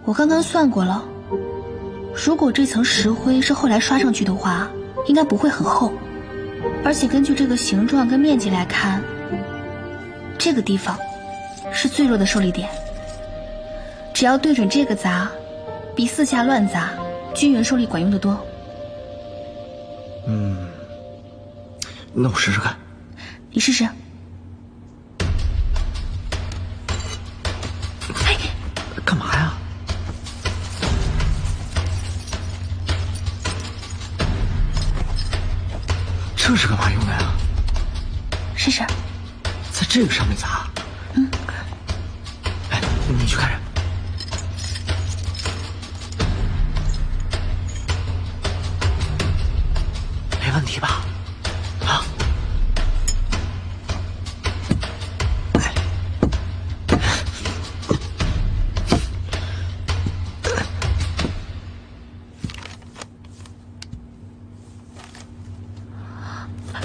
我刚刚算过了，如果这层石灰是后来刷上去的话，应该不会很厚，而且根据这个形状跟面积来看，这个地方是最弱的受力点。只要对准这个砸，比四下乱砸均匀受力管用得多。那我试试看。你试试。哎，干嘛呀？这是干嘛用的呀？试试。在这个上面砸。哎，你去看着。没问题吧？啊？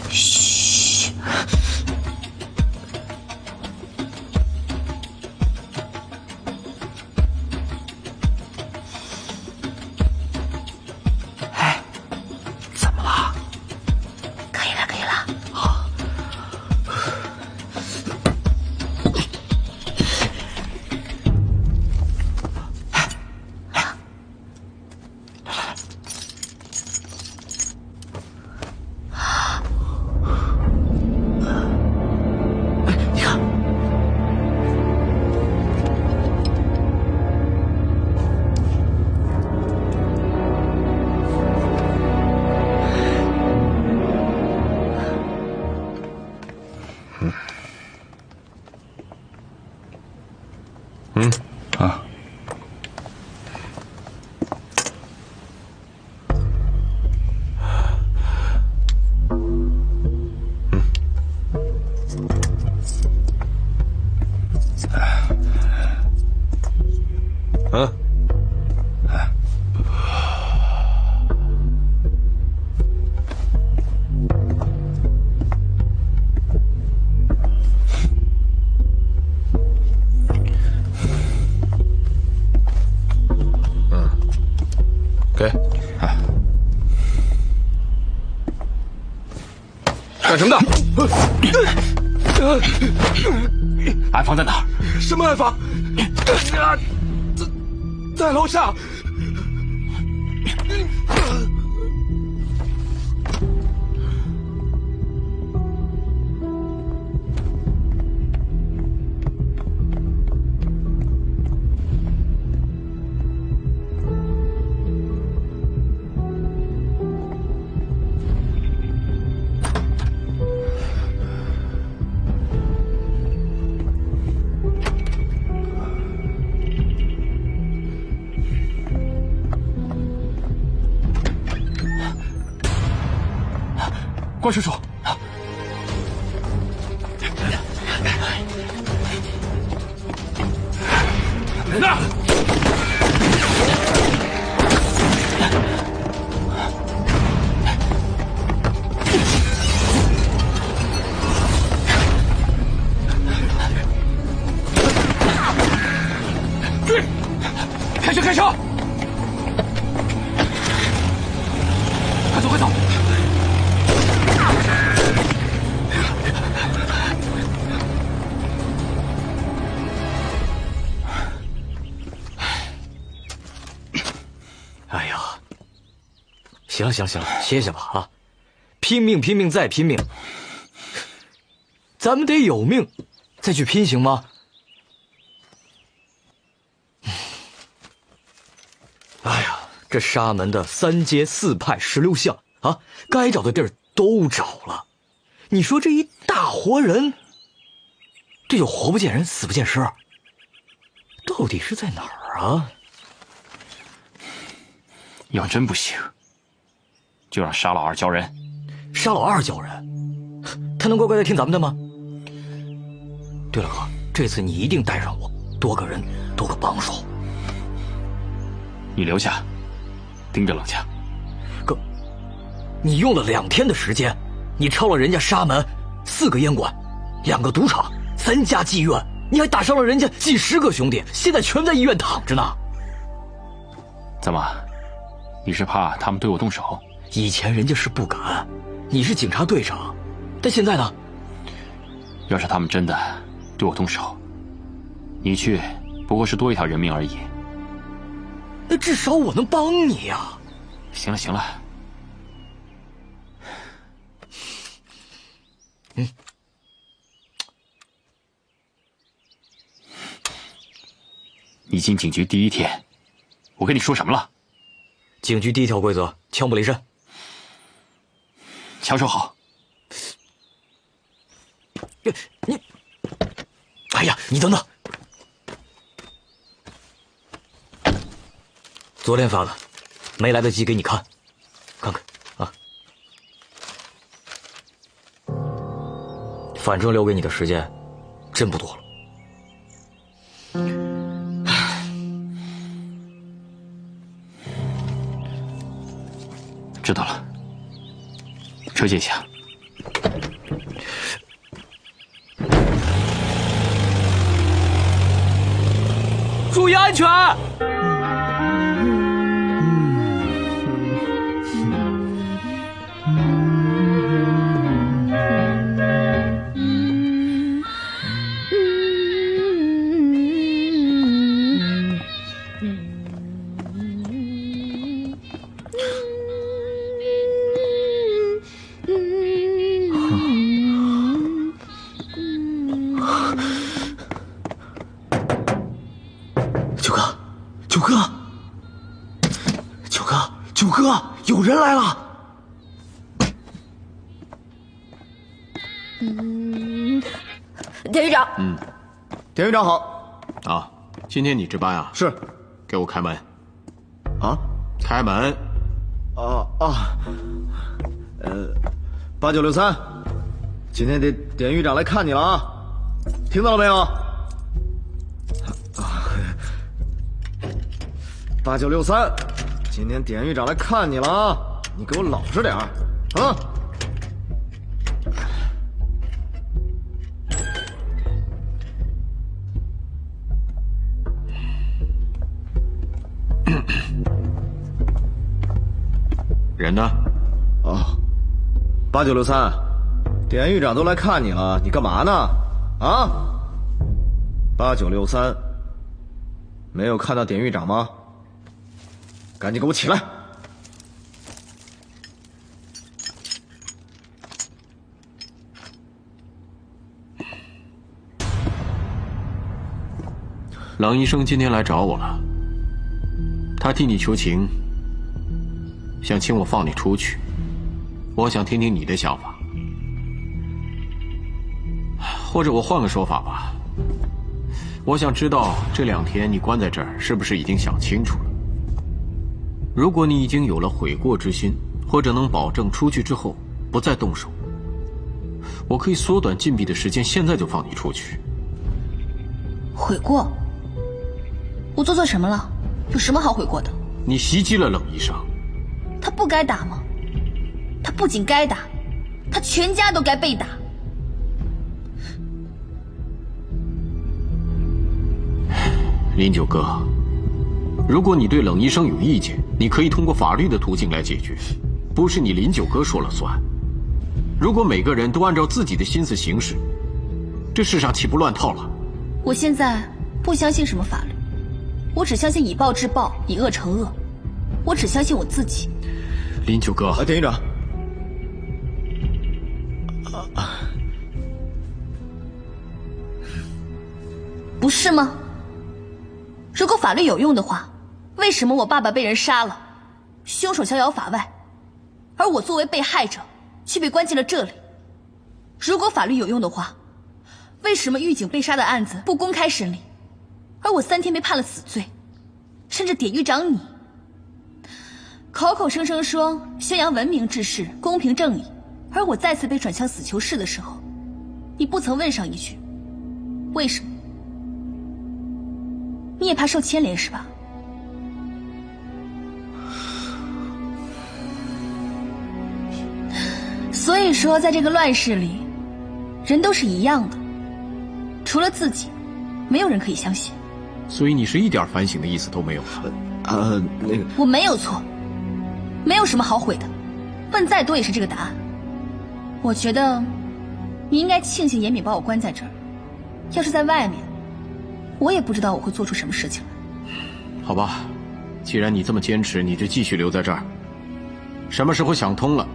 嘘。哎，怎么了？可以了，可以了。好。你看，啊，给，干什么的？暗房在哪儿？什么暗房？在楼上。关叔叔，那追，开车，开车！快走，快走！哎呀，行了，歇歇吧啊！拼命，拼命再拼命，咱们得有命再去拼，行吗？哎呀，这沙门的3阶4派16项啊，该找的地儿都找了。你说这一大活人，这就活不见人，死不见尸，到底是在哪儿啊？要真不行，就让沙老二教人。沙老二教人，他能乖乖的听咱们的吗？对了哥，这次你一定带上我，多个人，多个帮手。你留下，盯着冷家。哥，你用了2天的时间，你抄了人家沙门4个烟馆，2个赌场，3家妓院，你还打伤了人家几10个兄弟，现在全在医院躺着呢。怎么，你是怕他们对我动手？以前人家是不敢，你是警察队长，但现在呢？要是他们真的对我动手，你去不过是多一条人命而已。那至少我能帮你呀。行了行了，你进警局第1天，我跟你说什么了？警局第1条规则：枪不离身。枪收好。你，哎呀，你等等。昨天发的，没来得及给你看，看看啊。反正留给你的时间真不多了。知道了，车借一下。注意安全！九哥，有人来了！田局长。田局长好。啊，今天你值班啊？是。给我开门。啊？开门。8963，今天典狱长来看你了啊，听到了没有？8963，今天典狱长来看你了啊，你给我老实点啊！人呢？8963，典狱长都来看你了，你干嘛呢？啊？8963，没有看到典狱长吗？赶紧给我起来！郎医生今天来找我了，他替你求情，想请我放你出去。我想听听你的想法，或者我换个说法吧。我想知道这2天你关在这儿，是不是已经想清楚了？如果你已经有了悔过之心，或者能保证出去之后不再动手，我可以缩短禁闭的时间，现在就放你出去。悔过？我做错什么了？有什么好悔过的？你袭击了冷医生，他不该打吗？他不仅该打，他全家都该被打。林九哥，如果你对冷医生有意见，你可以通过法律的途径来解决，不是你林九哥说了算。如果每个人都按照自己的心思行事，这世上岂不乱套了？我现在不相信什么法律，我只相信以暴制暴，以恶惩恶。我只相信我自己。林九哥，典狱长，不是吗？如果法律有用的话，为什么我爸爸被人杀了，凶手逍遥法外，而我作为被害者却被关进了这里？如果法律有用的话，为什么狱警被杀的案子不公开审理，而我3天被判了死罪？甚至典狱长你口口声声说宣扬文明治世、公平正义，而我再次被转向死囚室的时候，你不曾问上一句为什么？你也怕受牵连是吧？所以说，在这个乱世里，人都是一样的，除了自己，没有人可以相信。所以你是一点反省的意思都没有？那个，我没有错，没有什么好悔的，问再多也是这个答案。我觉得你应该庆幸严敏把我关在这儿，要是在外面，我也不知道我会做出什么事情来。好吧，既然你这么坚持，你就继续留在这儿。什么时候想通了，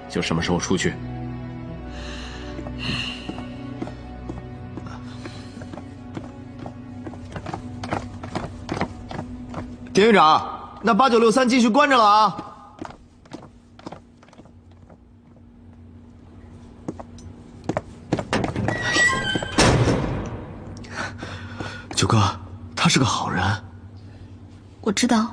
就什么时候出去。典狱长，那8963继续关着了啊！九哥，他是个好人。我知道。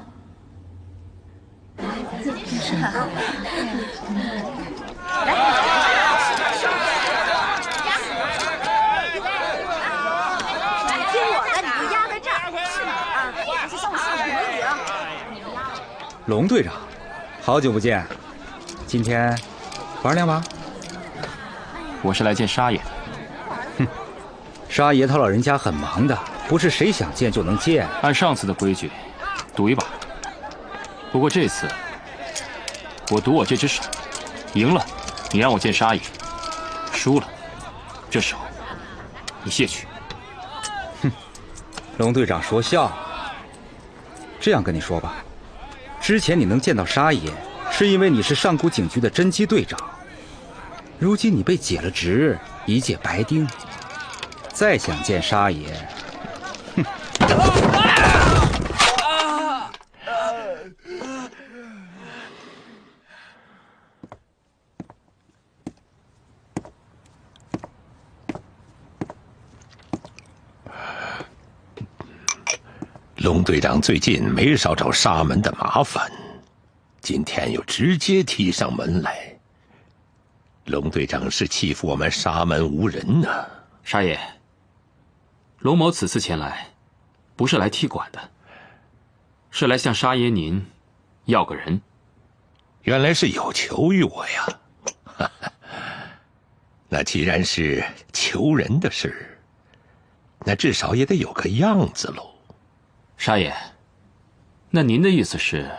龙队长，好久不见，今天玩两把？我是来见沙爷。哼，沙爷他老人家很忙的，不是谁想见就能见。按上次的规矩，赌一把。不过这次，我赌我这只手，赢了，你让我见沙爷；输了，这手你卸去。哼，龙队长说笑。这样跟你说吧。之前你能见到沙爷，是因为你是上古警局的侦缉队长。如今你被解了职，一介白丁，再想见沙爷，哼！龙队长最近没少找沙门的麻烦，今天又直接提上门来。龙队长是欺负我们沙门无人呢。沙爷，龙某此次前来，不是来踢馆的，是来向沙爷您要个人。原来是有求于我呀。那既然是求人的事，那至少也得有个样子喽。沙爷，那您的意思是？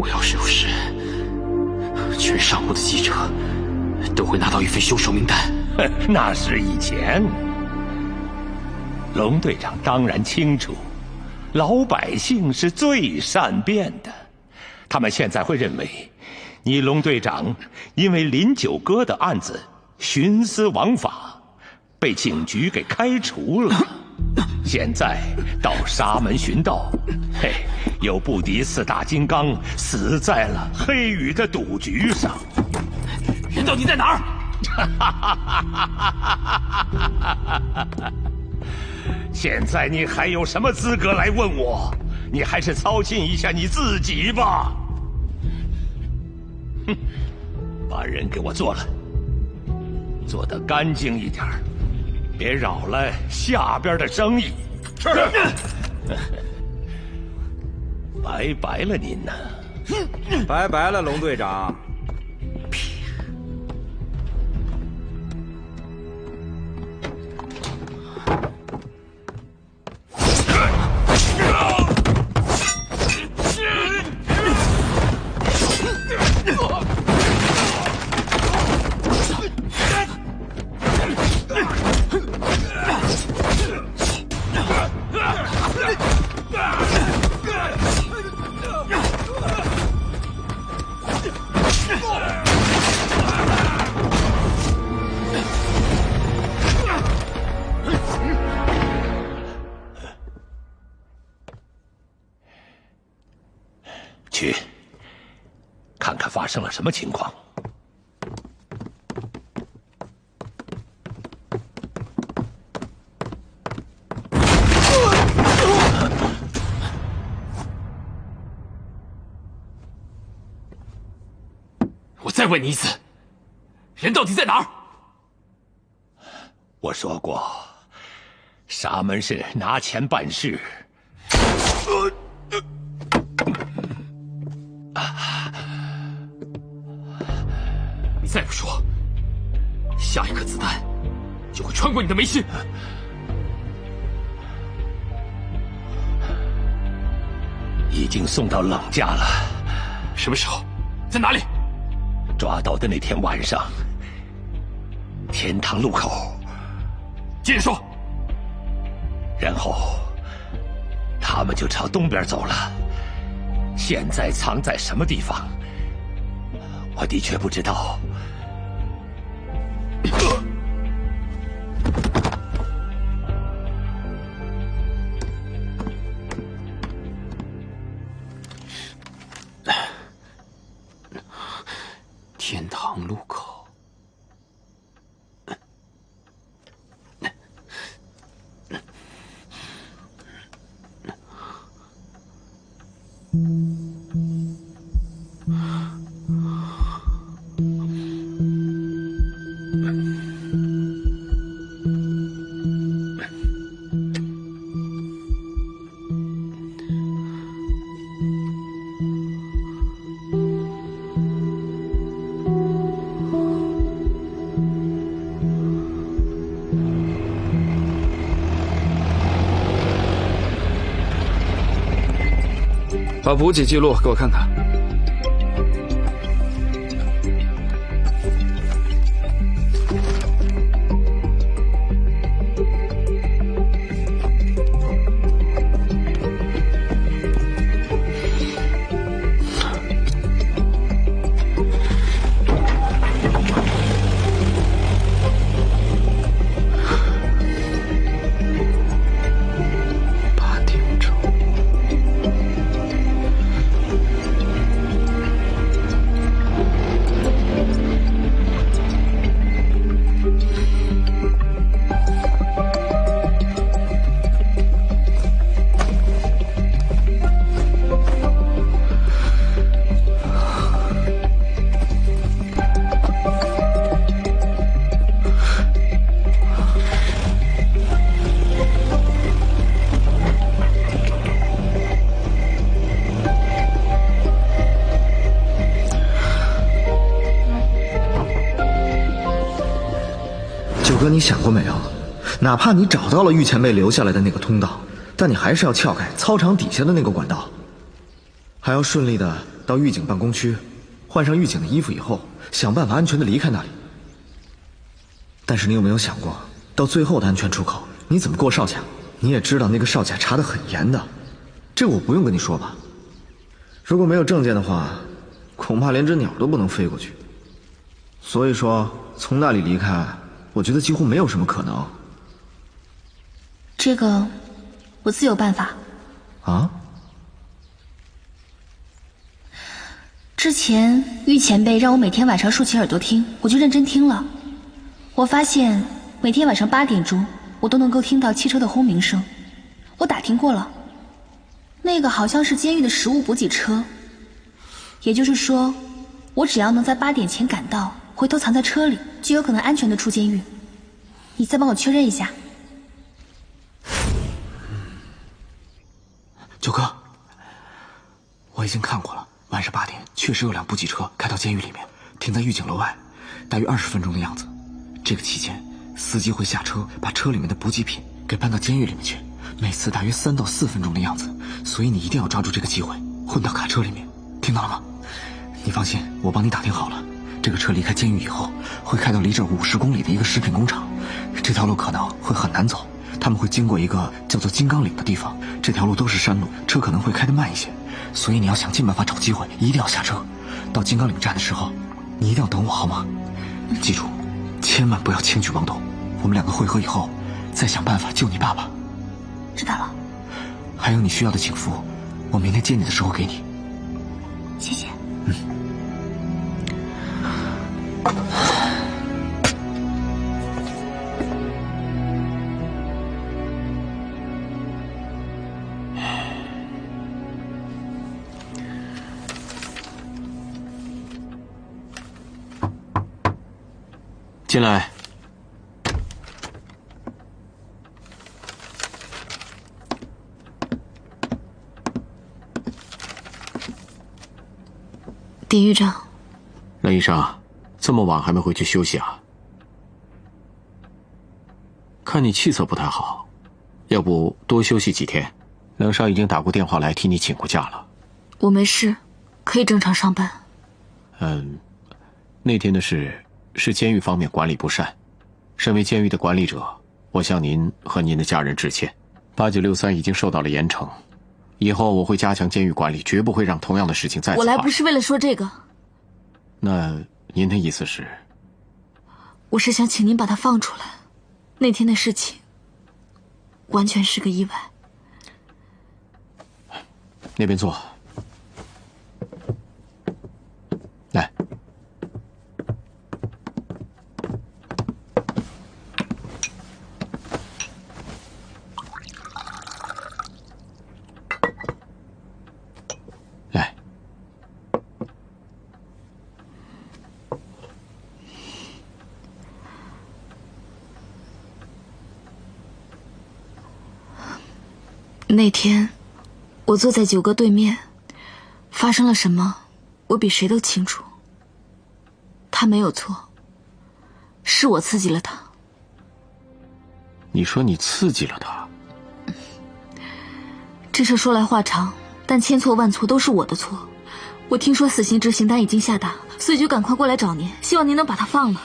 我要是有事，全上部的记者都会拿到一份凶手名单。那是以前。龙队长当然清楚，老百姓是最善变的，他们现在会认为你龙队长因为林九哥的案子徇私枉法，被警局给开除了。现在到沙门寻道，嘿，又不敌四大金刚，死在了黑羽的赌局上。到底在哪儿？现在你还有什么资格来问我？你还是操心一下你自己吧。哼，把人给我做了，做得干净一点，别扰了下边的生意。是。拜拜了您呢。拜拜了，龙队长。去看看发生了什么情况。我再问你一次，人到底在哪儿？我说过，沙门是拿钱办事。你再不说，下一颗子弹就会穿过你的眉心。已经送到冷家了。什么时候？在哪里？抓到的那天晚上，天堂路口。接着说。然后，他们就朝东边走了。现在藏在什么地方，我的确不知道。天堂路口。把补给记录给我看看。哥，你想过没有？哪怕你找到了玉前辈留下来的那个通道，但你还是要撬开操场底下的那个管道，还要顺利的到狱警办公区，换上狱警的衣服以后，想办法安全的离开那里。但是你有没有想过，到最后的安全出口，你怎么过哨卡？你也知道那个哨卡查得很严的，这个我不用跟你说吧？如果没有证件的话，恐怕连只鸟都不能飞过去。所以说，从那里离开，我觉得几乎没有什么可能。这个，我自有办法。啊？之前玉前辈让我每天晚上竖起耳朵听，我就认真听了。我发现每天晚上8点钟，我都能够听到汽车的轰鸣声。我打听过了，那个好像是监狱的食物补给车。也就是说，我只要能在8点前赶到，回头藏在车里，就有可能安全的出监狱。你再帮我确认一下。九哥，我已经看过了，晚上8点确实有辆补给车开到监狱里面，停在狱警楼外，大约20分钟的样子。这个期间，司机会下车把车里面的补给品给搬到监狱里面去，每次大约3到4分钟的样子。所以你一定要抓住这个机会，混到卡车里面，听到了吗？你放心，我帮你打听好了。这个车离开监狱以后，会开到离这儿50公里的一个食品工厂，这条路可能会很难走。他们会经过一个叫做金刚岭的地方，这条路都是山路，车可能会开得慢一些，所以你要想尽办法找机会，一定要下车。到金刚岭站的时候，你一定要等我，好吗？记住，千万不要轻举妄动。我们2个会合以后，再想办法救你爸爸。知道了。还有你需要的警服，我明天接你的时候给你。谢谢。进来。典狱长。冷医生，这么晚还没回去休息啊？看你气色不太好，要不多休息几天？冷少已经打过电话来替你请过假了。我没事，可以正常上班。那天的事是监狱方面管理不善，身为监狱的管理者，我向您和您的家人致歉。8963已经受到了严惩，以后我会加强监狱管理，绝不会让同样的事情再次发生。我来不是为了说这个。那您的意思是？我是想请您把他放出来。那天的事情完全是个意外。那边坐。来。来。那天我坐在九哥对面，发生了什么我比谁都清楚。他没有错，是我刺激了他。你说你刺激了他？这事说来话长，但千错万错都是我的错。我听说死刑执行单已经下达，所以就赶快过来找您，希望您能把他放了。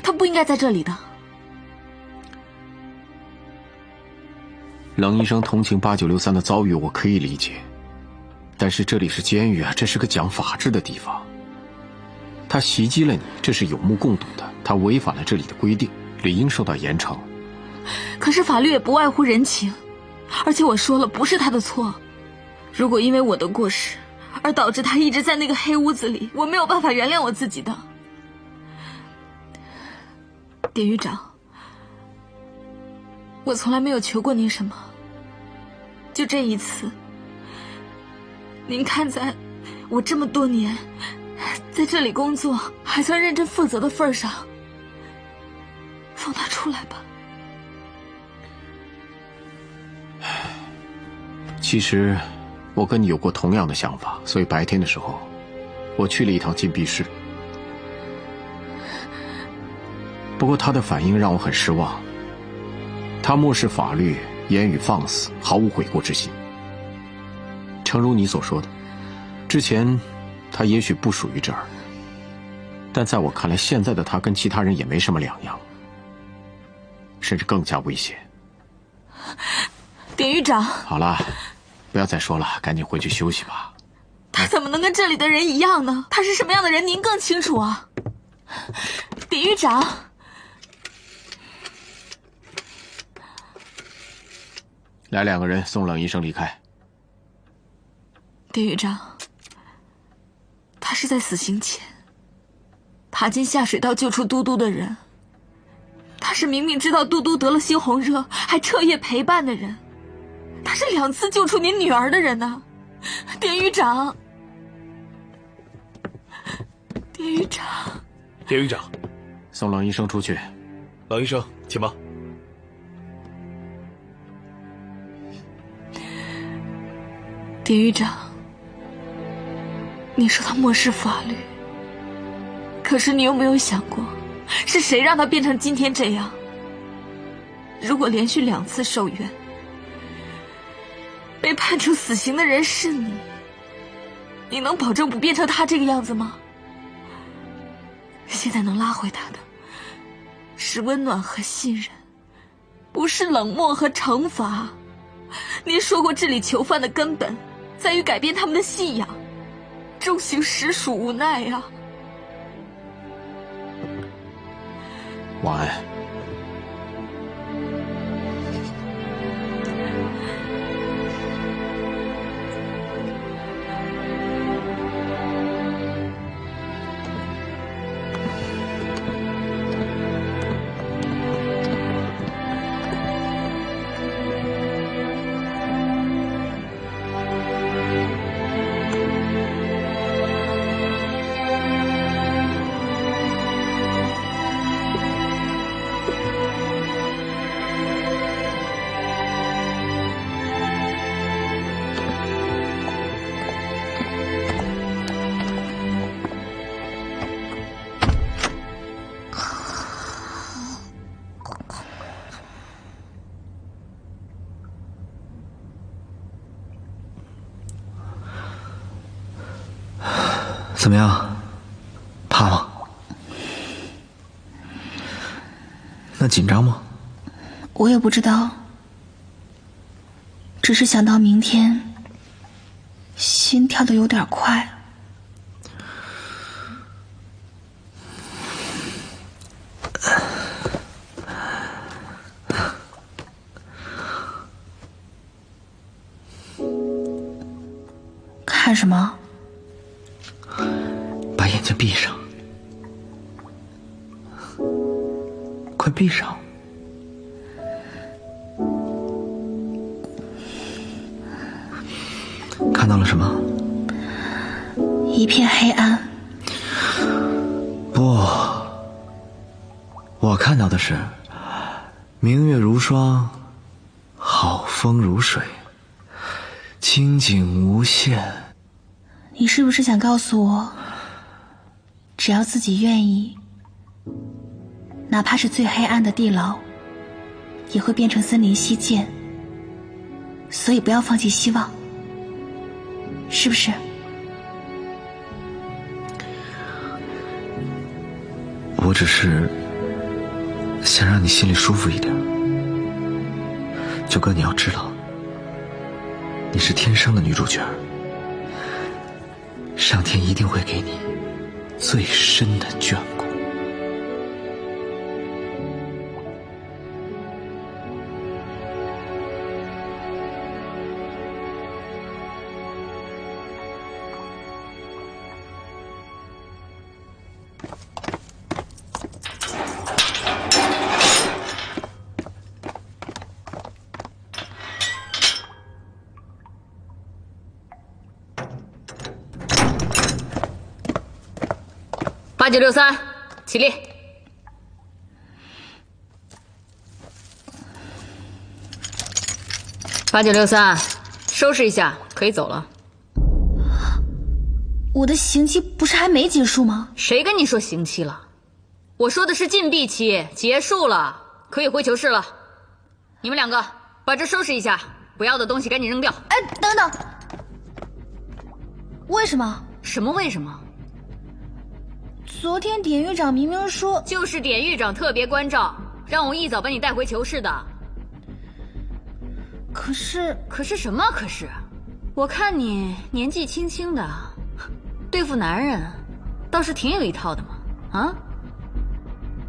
他不应该在这里的。冷医生同情8963的遭遇，我可以理解，但是这里是监狱啊，这是个讲法治的地方。他袭击了你，这是有目共睹的，他违反了这里的规定，理应受到严惩。可是法律也不外乎人情，而且我说了，不是他的错。如果因为我的过失而导致他一直在那个黑屋子里，我没有办法原谅我自己的。典狱长，我从来没有求过您什么，就这一次，您看在我这么多年在这里工作还算认真负责的份上，放他出来吧。其实我跟你有过同样的想法，所以白天的时候我去了一趟禁闭室。不过他的反应让我很失望，他漠视法律，言语放肆，毫无悔过之心。诚如你所说的，之前他也许不属于这儿，但在我看来，现在的他跟其他人也没什么两样，甚至更加危险。典狱长，好了，不要再说了，赶紧回去休息吧。他怎么能跟这里的人一样呢？他是什么样的人，您更清楚啊。典狱长，来2个人送冷医生离开。典狱长，他他是在死刑前爬进下水道救出嘟嘟的人，他是明明知道嘟嘟得了猩红热还彻夜陪伴的人，他是2次救出您女儿的人呢，典狱长。典狱长，典狱长，送郎医生出去。郎医生，请吧。典狱长，你说他漠视法律，可是你有没有想过，是谁让他变成今天这样？如果连续2次受冤，被判处死刑的人是你，你能保证不变成他这个样子吗？现在能拉回他的，是温暖和信任，不是冷漠和惩罚。您说过治理囚犯的根本在于改变他们的信仰，重刑实属无奈呀。晚安。怎么样，怕吗？那紧张吗？我也不知道，只是想到明天，心跳得有点快。看什么？把眼睛闭上，快闭上。看到了什么？一片黑暗。不，我看到的是明月如霜，好风如水，清景无限。你是不是想告诉我，只要自己愿意，哪怕是最黑暗的地牢，也会变成森林溪涧？所以不要放弃希望，是不是？我只是想让你心里舒服一点。九哥，你要知道，你是天生的女主角，上天一定会给你最深的眷顾。8963，起立。8963，收拾一下，可以走了。我的刑期不是还没结束吗？谁跟你说刑期了？我说的是禁闭期，结束了，可以回囚室了。你们2个把这收拾一下，不要的东西赶紧扔掉。哎，等等，为什么？什么为什么？昨天典狱长明明说，就是典狱长特别关照，让我一早把你带回囚室的。可是什么？可是，我看你年纪轻轻的，对付男人倒是挺有一套的嘛。啊？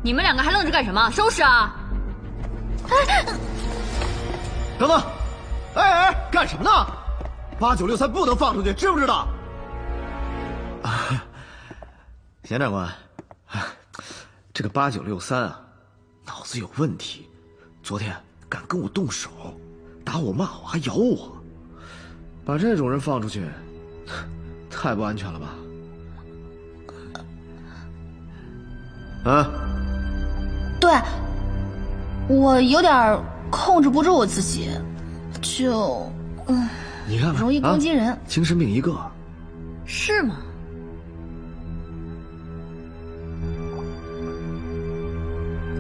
你们2个还愣着干什么？收拾啊！哎，等等，哎，干什么呢？8963不能放出去，知不知道？严长官，这个8963啊，脑子有问题。昨天敢跟我动手，打我骂我还咬我，把这种人放出去，太不安全了吧？啊？对，我有点控制不住我自己，就你看看，容易攻击人，精神病一个。是吗？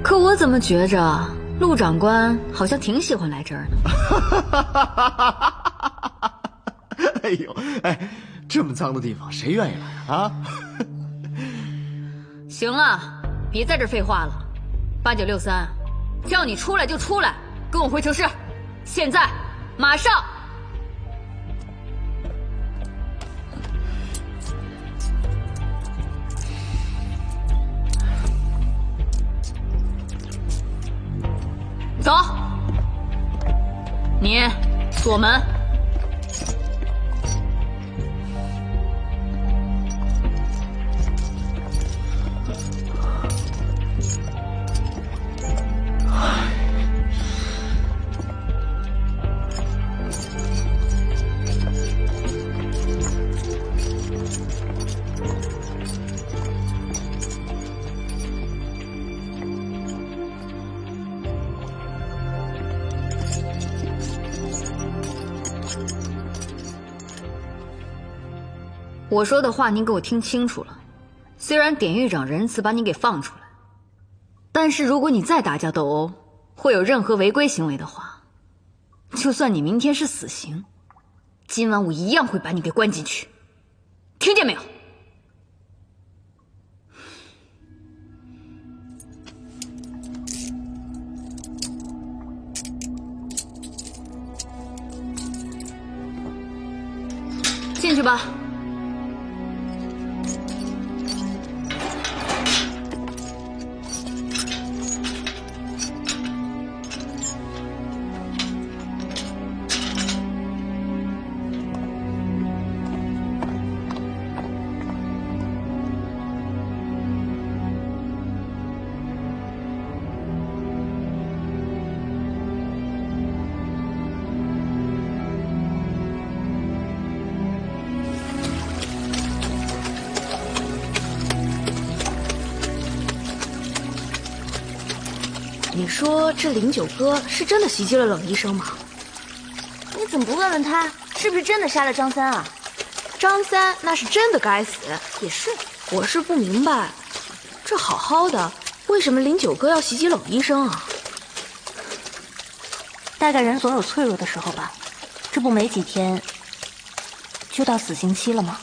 可我怎么觉着陆长官好像挺喜欢来这儿呢？哎呦，哎，这么脏的地方谁愿意来啊？行了，别在这儿废话了。8963，叫你出来就出来，跟我回城市，现在，马上。走，你锁门。我说的话您给我听清楚了，虽然典狱长仁慈把你给放出来，但是如果你再打架斗殴，会有任何违规行为的话，就算你明天是死刑，今晚我一样会把你给关进去，听见没有？进去吧。你说这林九哥是真的袭击了冷医生吗？你怎么不问问他，是不是真的杀了张三啊？张三那是真的该死。也是，我是不明白，这好好的，为什么林九哥要袭击冷医生啊？大概人总有脆弱的时候吧，这不没几天就到死刑期了吗？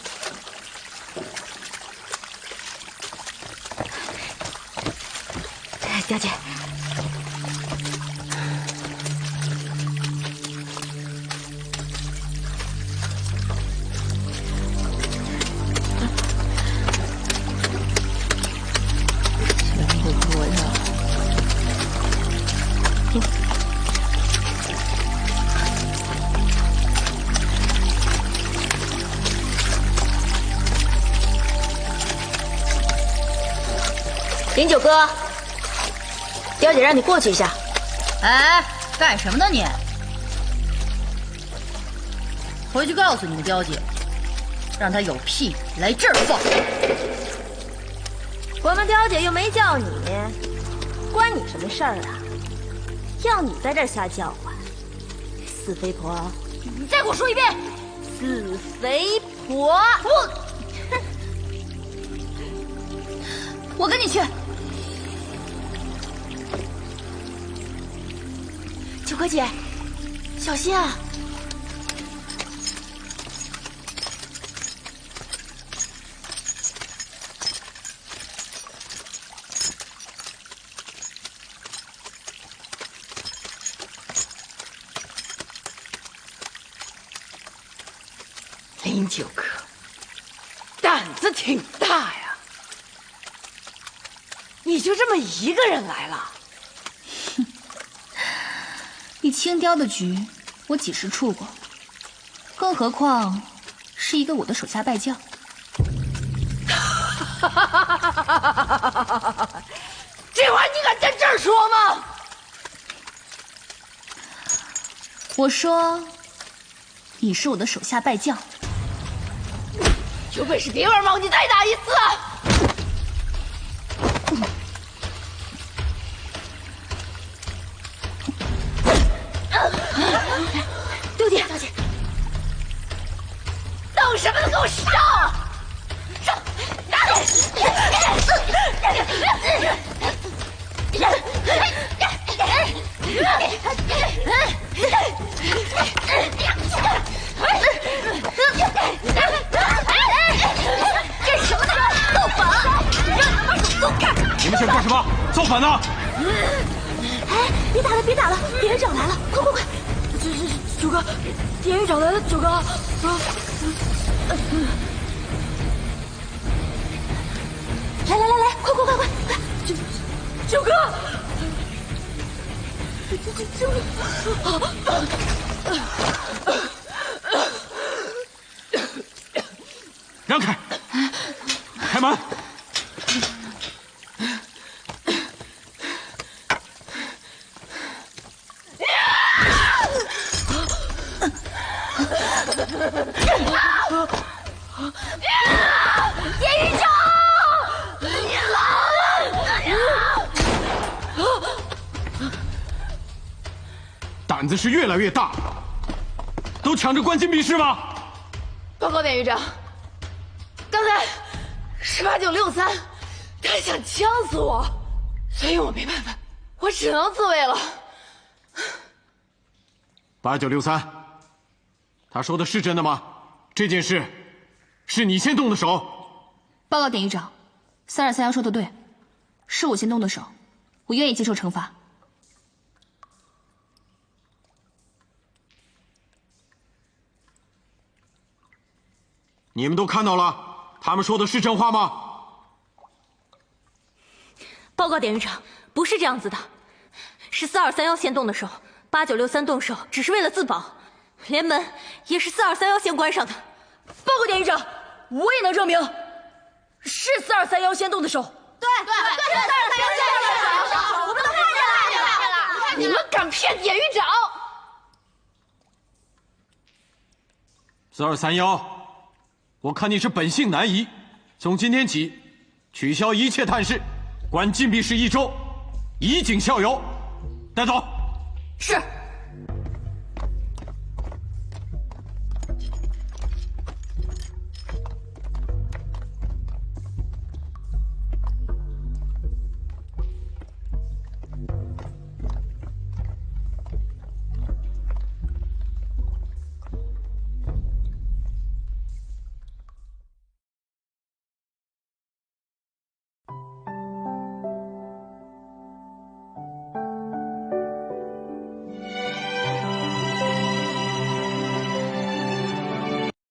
娇姐，林九哥，刁姐让你过去一下。哎，干什么呢你？回去告诉你们刁姐，让她有屁来这儿放。我们刁姐又没叫你，关你什么事儿啊？要你在这儿瞎叫唤，死肥婆！你再给我说一遍，死肥婆！我跟你去。九哥姐，小心啊！林九哥，胆子挺大呀！你就这么一个人来了？你青雕的局，我几时处过？更何况是一个我的手下败将。这话你敢在这儿说吗？我说，你是我的手下败将。有本事别玩猫，你再打一次！六弟，小姐，等什么呢？给我上！上！干什么呢？造反！让你把手松开！你们想干什么？造反呢？哎，别打了，别打了，典狱长来了，快快快！九哥，典狱长来了，九哥。来，快！九哥，让开！开门！典狱长，你来了！胆子是越来越大，都抢着关禁闭室吗？报告典狱长，刚才是8963，他想枪死我，所以我没办法，我只能自卫了。8963，他说的是真的吗？这件事是你先动的手？报告典狱长，3231说的对，是我先动的手，我愿意接受惩罚。你们都看到了，他们说的是真话吗？报告典狱长，不是这样子的，是4231先动的手，8963动手只是为了自保，连门也是4231先关上的。报告典狱长，我也能证明，是4231先动的手。对，是4231先动的手，我们都看见了。你们敢骗典狱长？4231，我看你是本性难移，从今天起取消一切探视，关禁闭室1周，以儆效尤。带走。是。